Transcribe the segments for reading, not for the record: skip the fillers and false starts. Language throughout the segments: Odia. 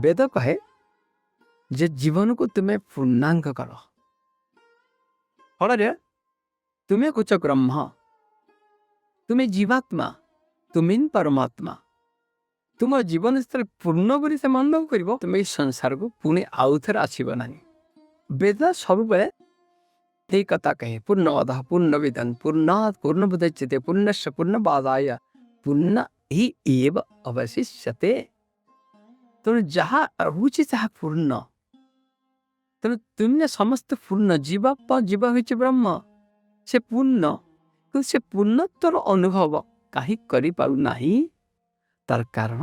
ବେଦ କହେ ଯେ ଜୀବନକୁ ତୁମେ ପୂର୍ଣ୍ଣାଙ୍ଗ କର। ଫଳରେ ତୁମେ କୁଚ ବ୍ରହ୍ମ, ତୁମେ ଜୀବାତ୍ମା, ତୁମେ ପରମାତ୍ମା। ତୁମ ଜୀବନ ଯେତେବେଳେ ପୂର୍ଣ୍ଣ ବୋଲି ସେ ମନ କରିବ, ତୁମେ ଏଇ ସଂସାରକୁ ପୁଣି ଆଉ ଥରେ ଆସିବ ନାହିଁ। ବେଦ ସବୁବେଳେ ଏଇ କଥା କହେ, ପୂର୍ଣ୍ଣବଦ ପୂର୍ଣ୍ଣବିଦଂ ପୂର୍ଣ୍ଣାତ୍ ପୂର୍ଣ୍ଣମୁଦଚ୍ୟତେ ପୂର୍ଣ୍ଣସ୍ୟ ପୂର୍ଣ୍ଣମାଦାୟ ପୂର୍ଣ୍ଣମେବ ଏବ ଅବଶିଷ୍ୟତେ। ତେଣୁ ଯାହା ରହୁଛି ତାହା ପୂର୍ଣ୍ଣ। ତେଣୁ ତୁମେ ସମସ୍ତେ ପୂର୍ଣ୍ଣ। ଜୀବ ହେଉଛି ବ୍ରହ୍ମ, ସେ ପୂର୍ଣ୍ଣ। କିନ୍ତୁ ସେ ପୂର୍ଣ୍ଣତ୍ୱର ଅନୁଭବ କାହିଁ କରିପାରୁନାହିଁ? ତାର କାରଣ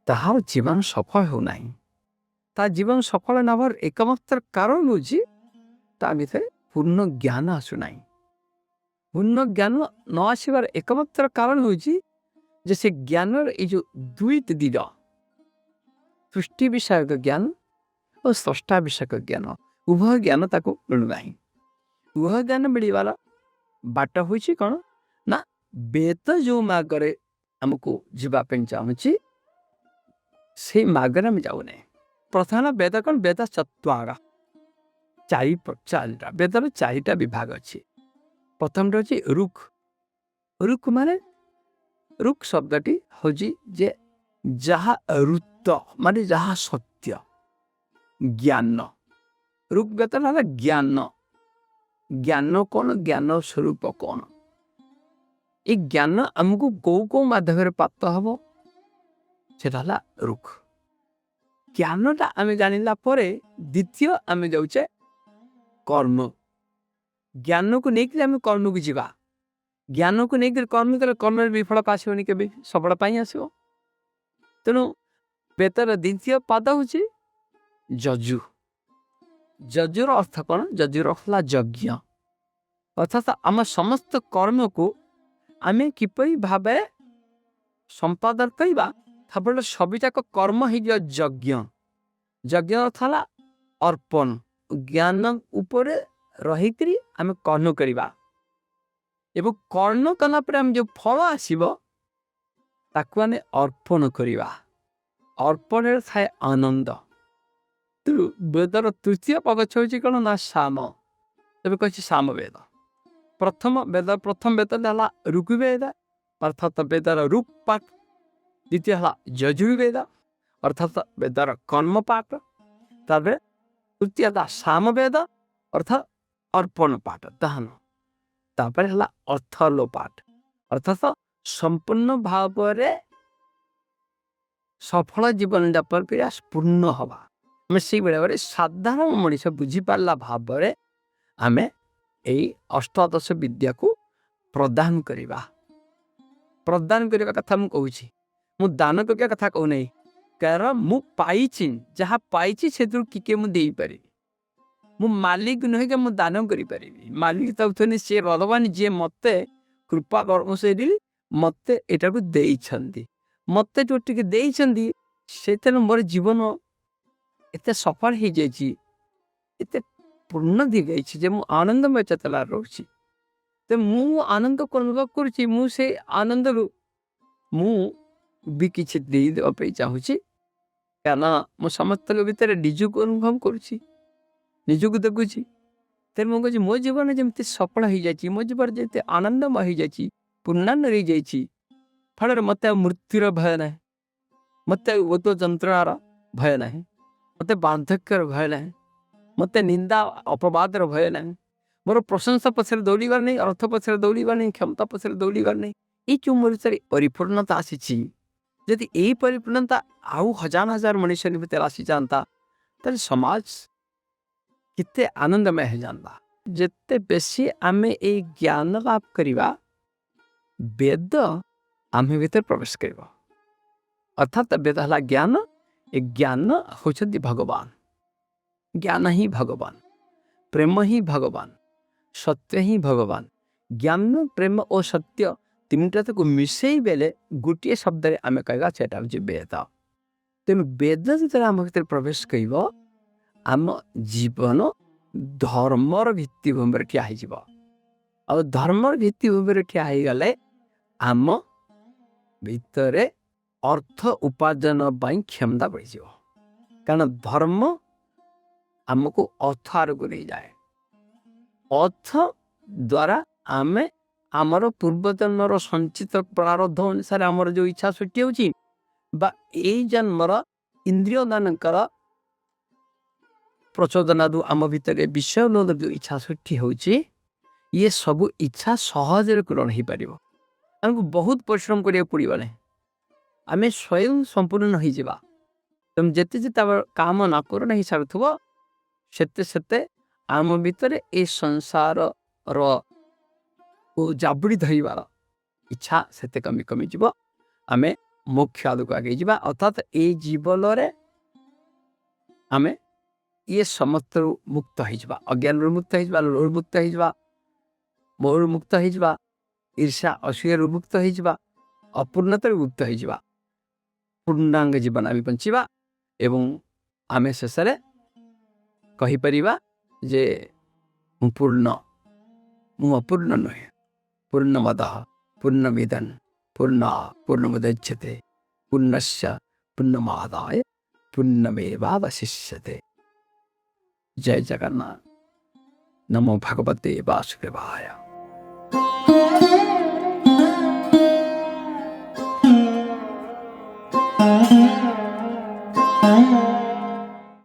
ତାହାର ଜୀବନ ସଫଳ ହେଉନାହିଁ। ତା ଜୀବନ ସଫଳ ନ ହେବାର ଏକମାତ୍ର କାରଣ ହେଉଛି ତା ଭିତରେ ପୂର୍ଣ୍ଣ ଜ୍ଞାନ ଆସୁନାହିଁ। ପୂର୍ଣ୍ଣ ଜ୍ଞାନ ନ ଆସିବାର ଏକମାତ୍ର କାରଣ ହେଉଛି ଯେ ସେ ଜ୍ଞାନର ଏଇ ଯେଉଁ ଦୁଇଟି ଦିଗ, ସୃଷ୍ଟି ବିଷୟକ ଜ୍ଞାନ ଓ ସ୍ରଷ୍ଟା ବିଷୟକ ଜ୍ଞାନ, ଉଭୟ ଜ୍ଞାନ ତାକୁ ମିଳୁନାହିଁ। ଉଭୟ ଜ୍ଞାନ ମିଳିବାର ବାଟ ହେଉଛି କ'ଣ ନା, ବେଦ ଯେଉଁ ମାର୍ଗରେ ଆମକୁ ଯିବା ପାଇଁ ଚାହୁଁଛି ସେଇ ମାର୍ଗରେ ଆମେ ଯାଉନାହିଁ। ପ୍ରଥମ ବେଦ କ'ଣ? ବେଦ ଚତ୍ୱାର, ଚାରିଟା। ବେଦର ଚାରିଟା ବିଭାଗ ଅଛି। ପ୍ରଥମଟା ହେଉଛି ଋକ୍। ଋକ୍ ମାନେ, ଋକ୍ ଶବ୍ଦଟି ହେଉଛି ଯେ ଯାହା ଋତ ମାନେ ଯାହା ସତ୍ୟ, ଜ୍ଞାନ। ଋକ୍ ବେଦ ହେଲା ଜ୍ଞାନ। ଜ୍ଞାନ କ'ଣ? ଜ୍ଞାନ ସ୍ୱରୂପ କ'ଣ? এই ଜ୍ଞାନ ଆମକୁ କୋଉ କୋଉ ମାଧ୍ୟମରେ ପ୍ରାପ୍ତ ହେବ? ସେଟା ହେଲା ଋକ୍। ଜ୍ଞାନଟା ଆମେ ଜାଣିଲା ପରେ ଦ୍ୱିତୀୟ ଆମେ ଯାଉଛେ କର୍ମ। ଜ୍ଞାନକୁ ନେଇକରି ଆମେ କର୍ମକୁ ଯିବା। ଜ୍ଞାନକୁ ନେଇକରି କର୍ମ କଲେ କର୍ମରେ ବିଫଳ ଆସିବନି, କେବେ ସଫଳ ପାଇଁ ଆସିବ। ତେଣୁ ବେଦର ଦ୍ୱିତୀୟ ପାଦ ହେଉଛି ଯଜୁ। ଯଜୁର ଅର୍ଥ କ'ଣ? ଯଜୁର ହେଲା ଯଜ୍ଞ। ଅର୍ଥାତ୍ ଆମ ସମସ୍ତ କର୍ମକୁ ଆମେ କିପରି ଭାବେ ସମ୍ପାଦନ କରିବା, ତାପରେ ସବୁଯାକ କର୍ମ ହେଇଯିବ ଯଜ୍ଞ। ଯଜ୍ଞ ଅର୍ଥ ହେଲା ଅର୍ପଣ। ଜ୍ଞାନ ଉପରେ ରହିକରି ଆମେ କର୍ମ କରିବା ଏବଂ କର୍ମ କଲା ପରେ ଆମେ ଯେଉଁ ଫଳ ଆସିବ ତାକୁ ଆମେ ଅର୍ପଣ କରିବା। ଅର୍ପଣରେ ଥାଏ ଆନନ୍ଦ। ତେଣୁ ବେଦର ତୃତୀୟ ପଗଛ ହେଉଛି କ'ଣ ନା ସାମ। ତେବେ କହିଛି ସାମବେଦ। ପ୍ରଥମ ବେଦ ହେଲା ଋଗ୍ବେଦ, ଅର୍ଥାତ୍ ବେଦର ଋକ୍ ପାଠ। ଦ୍ୱିତୀୟ ହେଲା ଯଜୁର୍ବେଦ, ଅର୍ଥାତ୍ ବେଦର କର୍ମ ପାଠ। ତାପରେ ତୃତୀୟ ହେଲା ସାମବେଦ, ଅର୍ଥାତ୍ ଅର୍ପଣ ପାଠ, ଦାନ। ତାପରେ ହେଲା ଅଥର୍ବ ପାଠ, ଅର୍ଥାତ୍ ସମ୍ପୂର୍ଣ୍ଣ ଭାବରେ ସଫଳ ଜୀବନଯାପନ କରିବା, ପୂର୍ଣ୍ଣ ହେବା। ଆମେ ସେଇଭଳି ଭାବରେ ସାଧାରଣ ମଣିଷ ବୁଝିପାରିଲା ଭାବରେ ଆମେ ଏଇ ଅଷ୍ଟାଦଶ ବିଦ୍ୟାକୁ ପ୍ରଦାନ କରିବା। ପ୍ରଦାନ କରିବା କଥା ମୁଁ କହୁଛି, ମୁଁ ଦାନ କରିବା କଥା କହୁନାହିଁ। କାରଣ ମୁଁ ପାଇଛି, ଯାହା ପାଇଛି ସେଥିରୁ ଟିକେ ମୁଁ ଦେଇପାରିବି। ମୁଁ ମାଲିକ ନୁହେଁ କି ମୁଁ ଦାନ କରିପାରିବି। ମାଲିକ ତାଉଛନ୍ତି ସେ ଭଗବାନ ଯିଏ ମୋତେ କୃପା କର୍ମଶୈଳୀ ମୋତେ ଏଟାକୁ ଦେଇଛନ୍ତି। ମୋତେ ଯେଉଁ ଟିକେ ଦେଇଛନ୍ତି ସେଥିରେ ମୋର ଜୀବନ ଏତେ ସଫଳ ହେଇଯାଇଛି, ଏତେ ପୂର୍ଣ୍ଣ ଦିଯାଇଛି ଯେ ମୁଁ ଆନନ୍ଦମୟ ଚେତନାରେ ରହୁଛି। ତ ମୁଁ ଆନନ୍ଦକୁ ଅନୁଭବ କରୁଛି। ମୁଁ ସେ ଆନନ୍ଦରୁ ମୁଁ ବି କିଛି ଦେଇଦେବା ପାଇଁ ଚାହୁଁଛି। କାରଣ ମୁଁ ସମସ୍ତଙ୍କ ଭିତରେ ନିଜକୁ ଅନୁଭବ କରୁଛି, ନିଜକୁ ଦେଖୁଛି। ତେଣୁ ମୁଁ କହୁଛି ମୋ ଜୀବନ ଯେମିତି ସଫଳ ହେଇଯାଇଛି, ମୋ ଜୀବନ ଯେମିତି ଆନନ୍ଦମୟ ହେଇଯାଇଛି, ପୂର୍ଣ୍ଣାନ୍ନ ହେଇଯାଇଛି। ଫଳରେ ମୋତେ ଆଉ ମୃତ୍ୟୁର ଭୟ ନାହିଁ, ମୋତେ ଆଉ ଓତ ଯନ୍ତ୍ରଣାର ଭୟ ନାହିଁ, ମୋତେ ବାର୍ଦ୍ଧକ୍ୟର ଭୟ ନାହିଁ, ମୋତେ ନିନ୍ଦା ଅପବାଦର ଭୟ ନାହିଁ। ମୋର ପ୍ରଶଂସା ପଛରେ ଦୌଡ଼ିବାର ନାହିଁ, ଅର୍ଥ ପଛରେ ଦୌଡ଼ିବାର ନାହିଁ, କ୍ଷମତା ପଛରେ ଦୌଡ଼ିବାର ନାହିଁ। ଏଇ ଯେଉଁ ମୋ ଭିତରେ ପରିପୂର୍ଣ୍ଣତା ଆସିଛି, ଯଦି ଏଇ ପରିପୂର୍ଣ୍ଣତା ଆଉ ହଜାର ହଜାର ମଣିଷଙ୍କ ଭିତରେ ଆସିଯାଆନ୍ତା, ତାହେଲେ ସମାଜ କେତେ ଆନନ୍ଦମୟ ହେଇଯାନ୍ତା। ଯେତେ ବେଶୀ ଆମେ ଏଇ ଜ୍ଞାନ ଲାଭ କରିବା, ବେଦ ଆମେ ଭିତରେ ପ୍ରବେଶ କରିବ। ଅର୍ଥାତ୍ ବେଦ ହେଲା ଜ୍ଞାନ। ଏ ଜ୍ଞାନ ହେଉଛନ୍ତି ଭଗବାନ। ଜ୍ଞାନ ହିଁ ଭଗବାନ, ପ୍ରେମ ହିଁ ଭଗବାନ, ସତ୍ୟ ହିଁ ଭଗବାନ। ଜ୍ଞାନ, ପ୍ରେମ ଓ ସତ୍ୟ ତିନିଟାକୁ ମିଶେଇ ବେଲେ ଗୋଟିଏ ଶବ୍ଦରେ ଆମେ କହିବା ସେଟା ହେଉଛି ବେଦ। ତେଣୁ ବେଦ ଯେତେବେଳେ ଆମ ଭିତରେ ପ୍ରବେଶ କରିବ, ଆମ ଜୀବନ ଧର୍ମର ଭିତ୍ତିଭୂମିରେ ଠିଆ ହେଇଯିବ। ଆଉ ଧର୍ମର ଭିତ୍ତିଭୂମିରେ ଠିଆ ହେଇଗଲେ ଆମ ଭିତରେ ଅର୍ଥ ଉପାର୍ଜନ ପାଇଁ କ୍ଷମତା ବଢ଼ିଯିବ। କାରଣ ଧର୍ମ ଆମକୁ ଅର୍ଥ ଆଡ଼କୁ ନେଇଯାଏ। ଅର୍ଥ ଦ୍ୱାରା ଆମେ ଆମର ପୂର୍ବଜନ୍ମର ସଞ୍ଚିତ ପ୍ରାରବ୍ଧ ଅନୁସାରେ ଆମର ଯେଉଁ ଇଚ୍ଛା ସୃଷ୍ଟି ହେଉଛି ବା ଏଇ ଜନ୍ମର ଇନ୍ଦ୍ରିୟ ମାନଙ୍କର ପ୍ରଚୋଦନାରୁ ଆମ ଭିତରେ ବିଷୟ ଲୋଭର ଯେଉଁ ଇଚ୍ଛା ସୃଷ୍ଟି ହେଉଛି, ଇଏ ସବୁ ଇଚ୍ଛା ସହଜରେ ପୂରଣ ହେଇପାରିବ। ଆମକୁ ବହୁତ ପରିଶ୍ରମ କରିବାକୁ ପଡ଼ିବ ନାହିଁ, ଆମେ ସ୍ୱୟଂ ସମ୍ପୂର୍ଣ୍ଣ ହେଇଯିବା। ତେଣୁ ଯେତେ ଯେତେ କାମ ନ ପୂରଣ ହେଇସାରୁଥିବ ସେତେ ସେତେ ଆମ ଭିତରେ ଏ ସଂସାରର ଜାବୁଡ଼ି ଧରିବାର ଇଚ୍ଛା ସେତେ କମି କମିଯିବ। ଆମେ ମୋକ୍ଷ ଆଡ଼କୁ ଆଗେଇ ଯିବା, ଅର୍ଥାତ୍ ଏଇ ଜୀବନରେ ଆମେ ଇଏ ସମସ୍ତରୁ ମୁକ୍ତ ହେଇଯିବା। ଅଜ୍ଞାନରୁ ମୁକ୍ତ ହେଇଯିବା, ଲୋଭରୁ ମୁକ୍ତ ହେଇଯିବା, ମୋହରୁ ମୁକ୍ତ ହେଇଯିବା, ଈର୍ଷା ଅସୂୟାରୁ ମୁକ୍ତ ହେଇଯିବା, ଅପୂର୍ଣ୍ଣତାରୁ ମୁକ୍ତ ହେଇଯିବା। ପୂର୍ଣ୍ଣାଙ୍ଗ ଜୀବନ ଆମେ ବଞ୍ଚିବା ଏବଂ ଆମେ ଶେଷରେ କହିପାରିବା ଯେ ମୁଁ ପୂର୍ଣ୍ଣ, ମୁଁ ଅପୂର୍ଣ୍ଣ ନୁହେଁ। ପୂର୍ଣ୍ଣମଦଃ ପୂର୍ଣ୍ଣମିଦଂ ପୂର୍ଣ୍ଣମୁଦଚ୍ୟତେ ପୂର୍ଣ୍ଣସ୍ୟ ପୂର୍ଣ୍ଣମାଦାୟ ପୂର୍ଣ୍ଣମେବାବଶିଷ୍ୟତେ। ଜୟ ଜଗନ୍ନାଥ। ନମୋ ଭଗବତେ ବାସୁଦେବାୟ।